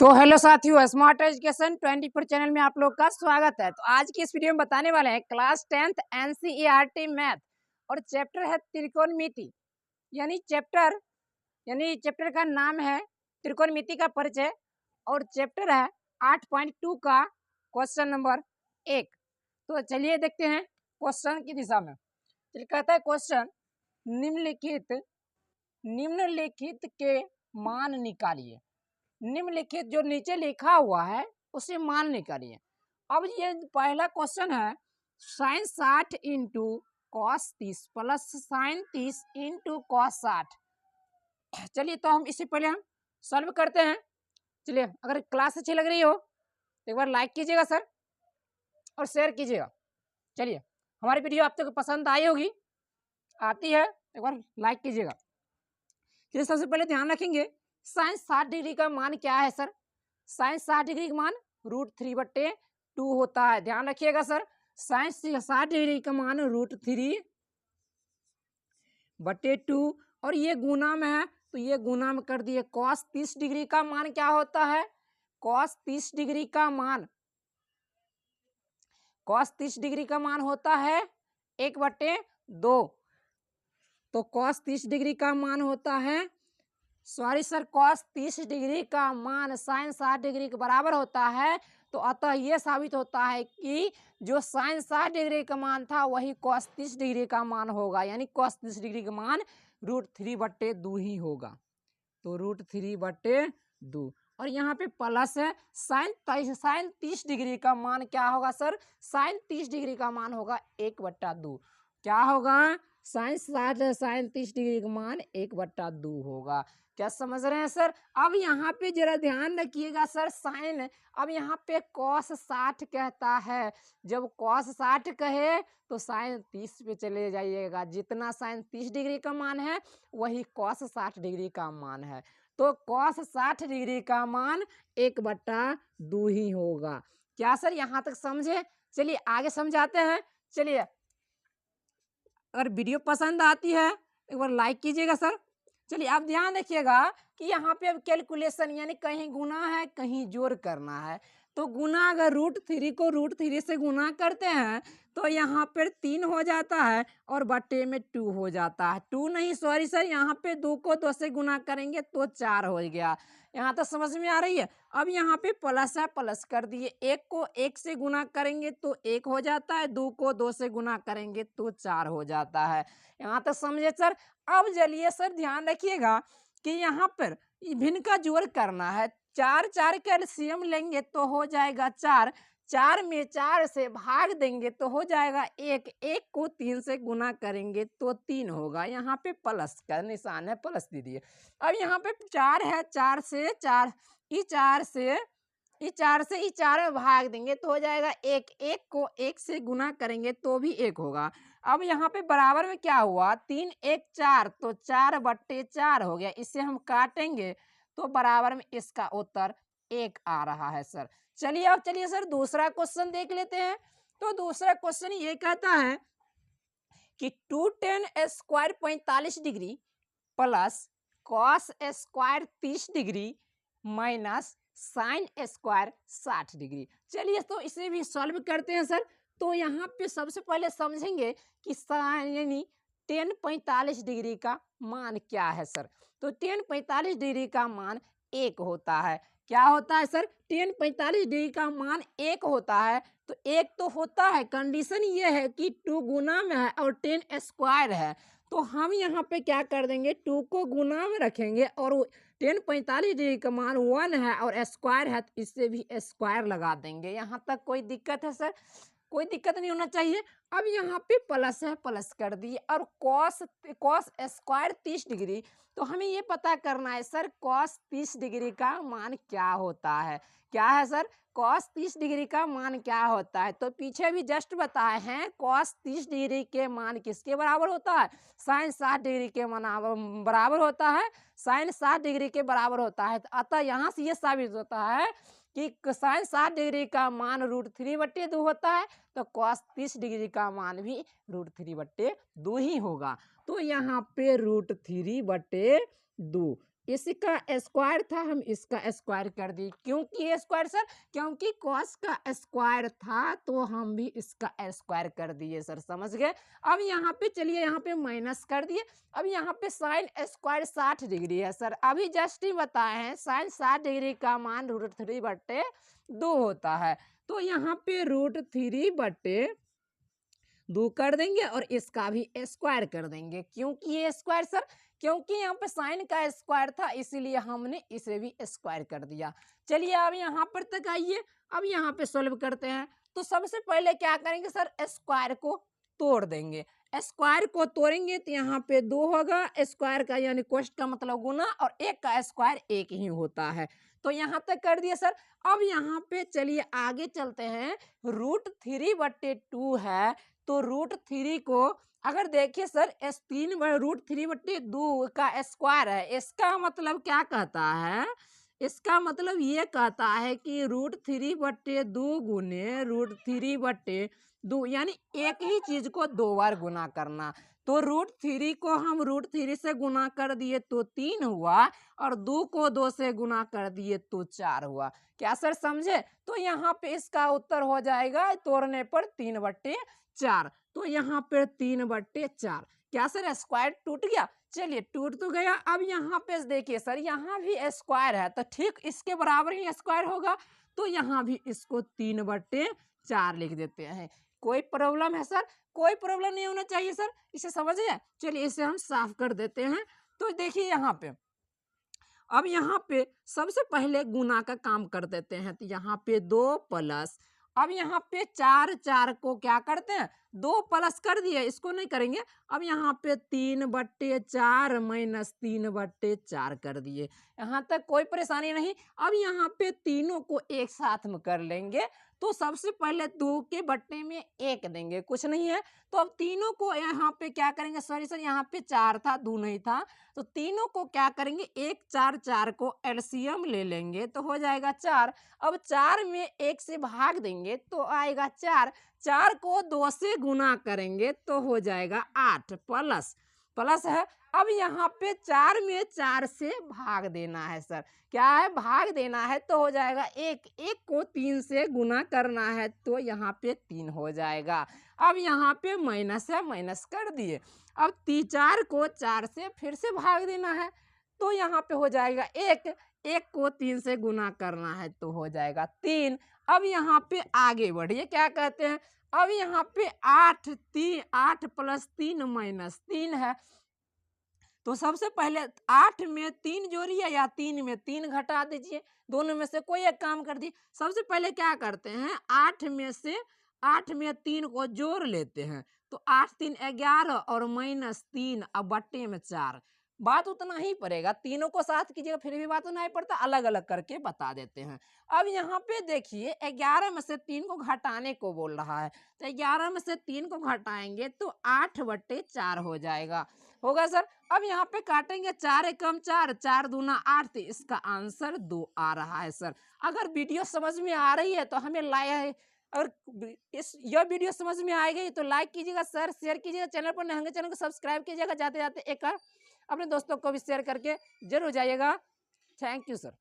तो हेलो साथियों, smart education 24 channel में आप लोग का स्वागत है। तो आज की इस वीडियो में बताने वाले हैं क्लास 10th एनसीईआरटी मैथ और चैप्टर है त्रिकोणमिति। यानी चैप्टर का नाम है त्रिकोणमिति का परिचय और चैप्टर है 8.2 का क्वेश्चन नंबर 1। तो चलिए देखते हैं क्वेश्चन की दिशा में। चलिए कहता है क्वेश्चन, निम्नलिखित के मान निकालिए। निम्नलिखित जो नीचे लिखा हुआ है उसे मान निकालिए। अब ये पहला क्वेश्चन है sine 60 into cos 30 plus sine 30 into cos 60। चलिए तो हम इससे पहले हम सॉल्व करते हैं। चलिए, अगर क्लास अच्छी लग रही हो तो एक बार लाइक कीजिएगा सर और शेयर कीजिएगा। चलिए, हमारी वीडियो आप तक पसंद आई होगी, आती है, एक बार लाइक कीजिएगा। चलिए, सबसे पहले ध्यान रखेंगे साइन 60 डिग्री का मान क्या है सर। साइन 60 डिग्री का मान √3/2 होता है। ध्यान रखिएगा सर, साइन 60 डिग्री का मान √3/2 और ये गुना में है तो ये गुना में कर दिए। कॉस 30 डिग्री का मान क्या होता है? कॉस 30 डिग्री का मान होता है 1/2। तो कॉस 30 डिग्री का मान होता है, सॉरी सर, कॉस 30 डिग्री का मान साइन 60 डिग्री के बराबर होता है। तो अतः यह साबित होता है कि जो साइन 60 डिग्री का मान था वही कॉस 30 डिग्री का मान होगा। यानी कॉस 30 डिग्री का मान √3/2 ही होगा। तो √3/2 और यहाँ पे प्लस है साइन 30 डिग्री का मान क्या होगा सर? साइन 30 डिग्री का मान होगा 1/2। क्या होगा? साइन 30 डिग्री का मान 1/2 होगा। क्या समझ रहे हैं सर? अब यहाँ पे जरा ध्यान रखिएगा सर, साइन अब यहाँ पे कॉस 60 कहता है। जब कॉस 60 कहे तो साइन 30 पे चले जाइएगा। जितना साइन 30 डिग्री का मान है वही कॉस 60 डिग्री का मान है। तो कॉस 60 डिग्री का मान 1/2 ही होगा। क्या सर यहाँ तक समझे? चलिए आगे समझाते हैं। चलिए, अगर वीडियो पसंद आती है एक बार लाइक कीजिएगा सर। चलिए, आप ध्यान रखिएगा कि यहाँ पे अब कैलकुलेशन यानी कहीं गुना है कहीं जोड़ करना है। तो गुना अगर √3 को √3 से गुना करते हैं तो यहाँ पर 3 हो जाता है और बटे में 2 हो जाता है। 2 नहीं, सॉरी सर, यहाँ पे 2 को 2 से गुना करेंगे तो 4 हो गया। यहाँ तक समझ में आ रही है? अब यहाँ पे प्लस है, प्लस कर दिए। 1 को 1 से गुना करेंगे तो 1 हो जाता है, 2 को 2 से गुना करेंगे तो 4 हो जाता है। यहाँ तक समझे सर? अब चलिए सर ध्यान रखिएगा कि यहाँ पर भिन्न का जोड़ करना है। 4 का एलसीएम लेंगे तो हो जाएगा 4। 4 में 4 से भाग देंगे तो हो जाएगा 1। 1 को 3 से गुना करेंगे तो 3 होगा। यहाँ पे प्लस का निशान है, प्लस दे दिए। अब यहाँ पे 4 है, 4 से 4 ई 4 में भाग देंगे तो हो जाएगा 1। 1 को 1 से गुना करेंगे तो भी 1 होगा। अब यहाँ पे बराबर में क्या हुआ? 3 1 4 तो 4/4 हो गया। इससे हम काटेंगे तो बराबर में इसका उत्तर 1 आ रहा है सर। चलिए, अब चलिए सर दूसरा क्वेश्चन देख लेते हैं। तो दूसरा क्वेश्चन ये कहता है कि 2tan square 45 degree plus cos square 30 degree minus sine square 60 degree. चलिए तो इसे भी सॉल्व करते हैं सर। तो यहाँ पे सबसे पहले समझेंगे कि साइन यानी tan 45 डिग्री का मान क्या है सर। तो tan 45 डिग्री का मान 1 होता है। क्या होता है सर? tan 45 डिग्री का मान 1 होता है। तो 1 तो होता है, कंडीशन ये है कि 2 गुना में है और 10 स्क्वायर है। तो हम यहाँ पे क्या कर देंगे, 2 को गुना में रखेंगे और tan 45 डिग्री का मान 1 है और स्क्वायर है तो इससे भी स्क्वायर लगा देंगे। यहाँ तक कोई दिक्कत है सर? कोई दिक्कत नहीं होना चाहिए। अब यहाँ पे प्लस है, प्लस कर दिए और कॉस स्क्वायर 30 डिग्री। तो हमें ये पता करना है सर कॉस 30 डिग्री का मान क्या होता है। क्या है सर? कॉस 30 डिग्री का मान क्या होता है? तो पीछे भी जस्ट बताए हैं कॉस 30 डिग्री के मान किसके बराबर होता है? साइन 60 डिग्री के बराबर होता है। साइन 60 डिग्री के बराबर होता है। अतः यहाँ से ये साबित होता है कि साइन 60 डिग्री का मान √3/2 होता है। तो कॉस 30 डिग्री का मान भी √3/2 ही होगा। तो यहाँ पे √3/2 इसका स्क्वायर था, हम इसका स्क्वायर कर दिए। क्योंकि ये स्क्वायर सर, क्योंकि कॉस का स्क्वायर था तो हम भी इसका स्क्वायर कर दिए सर, समझ गए। अब यहाँ पे चलिए, यहाँ पे माइनस कर दिए। अब यहाँ पे साइन स्क्वायर 60 डिग्री है सर, अभी जस्ट ही बताए हैं साइन 60 डिग्री का मान √3/2 होता है। तो यहाँ पे √3/2 कर देंगे और इसका भी स्क्वायर कर देंगे। क्योंकि ये स्क्वायर सर, क्योंकि यहाँ पे साइन का स्क्वायर था इसीलिए हमने इसे भी स्क्वायर कर दिया। चलिए अब यहाँ पर तक आइए, अब यहाँ पे सॉल्व करते हैं। तो सबसे पहले क्या करेंगे सर, स्क्वायर को तोड़ देंगे। स्क्वायर को तोड़ेंगे तो यहाँ पे 2 होगा, स्क्वायर का यानी कोष्ट का मतलब गुना, और 1 का स्क्वायर 1 ही होता है। तो यहाँ तक कर दिया सर। अब यहाँ पे चलिए आगे चलते हैं। √3/2 है, तो √3 को अगर देखिए सर, √3/2 का स्क्वायर है, इसका मतलब क्या कहता है, इसका मतलब ये कहता है कि √3/2 गुने √3/2 यानी एक ही चीज को 2 बार गुना करना। तो √3 को हम √3 से गुना कर दिए तो 3 हुआ, और 2 को 2 से गुना कर दिए तो 4 हुआ। क्या सर समझे? तो यहाँ पे इसका उत्तर हो जाएगा तोड़ने पर 3/4। तो यहाँ पे 3/4। क्या सर स्क्वायर टूट गया? चलिए टूट तो गया। अब यहाँ पे देखिए सर, यहाँ भी स्क्वायर है तो ठीक इसके बराबर ही स्क्वायर होगा, तो यहाँ भी इसको 3/4 लिख देते हैं। कोई प्रॉब्लम है सर? कोई प्रॉब्लम नहीं होना चाहिए सर, इसे समझिए। चलिए इसे हम साफ कर देते हैं। तो देखिए यहाँ पे, अब यहाँ पे सबसे पहले गुना का काम कर देते हैं। तो यहाँ पे 2 प्लस, अब यहाँ पे 4 को क्या करते हैं, 2 प्लस कर दिए, इसको नहीं करेंगे। अब यहाँ पे 3/4 माइनस 3/4 कर दिए। यहाँ तक कोई परेशानी नहीं। अब यहाँ पे तीनों को एक साथ में कर लेंगे। तो सबसे पहले 2 के बट्टे में 1 देंगे, कुछ नहीं है। तो अब तीनों को यहाँ पे क्या करेंगे, सॉरी सर यहाँ पे 4 था, 2 नहीं था। तो तीनों को क्या करेंगे, 1 4 4 को एलसीएम ले लेंगे तो हो जाएगा 4। अब 4 में 1 से भाग देंगे तो आएगा 4। 4 को 2 से गुना करेंगे तो हो जाएगा 8 प्लस प्लस है। अब यहाँ पे 4 में 4 से भाग देना है सर, क्या है, भाग देना है, तो हो जाएगा 1। 1 को 3 से गुना करना है तो यहाँ पे 3 हो जाएगा। अब यहाँ पे माइनस है, माइनस कर दिए। अब 4 को 4 से फिर से भाग देना है तो यहाँ पे हो जाएगा 1। 1 को 3 से गुना करना है तो हो जाएगा 3। अब यहाँ पे आगे बढ़िए, क्या कहते हैं, अब यहाँ पे 8 प्लस 3 माइनस 3 है। तो सबसे पहले 8 में 3 जोड़िए या 3 में 3 घटा दीजिए, दोनों में से कोई एक काम कर दिए। सबसे पहले क्या करते हैं, 8 में 3 को जोड़ लेते हैं। तो 8 3 11 और माइनस 3 अब बट्टे में 4। बात उतना ही पड़ेगा, तीनों को साथ कीजिएगा फिर भी बात नहीं पड़ता, अलग अलग करके बता देते हैं। अब यहाँ पे देखिए 11 में से 3 को घटाने को बोल रहा है, तो 11 में से 3 को घटाएंगे तो 8/4 हो जाएगा, होगा सर। अब यहाँ पे काटेंगे, 4 एकम 4, 4 दूना 8, तो इसका आंसर 2 आ रहा है सर। अगर वीडियो समझ में आ रही है तो हमें लाइक, और यह वीडियो समझ में आ गई तो लाइक कीजिएगा सर, शेयर कीजिएगा, चैनल पर नए होंगे चैनल को सब्सक्राइब कीजिएगा, जाते जाते एक अपने दोस्तों को भी शेयर करके जरूर जाइएगा। Thank you sir.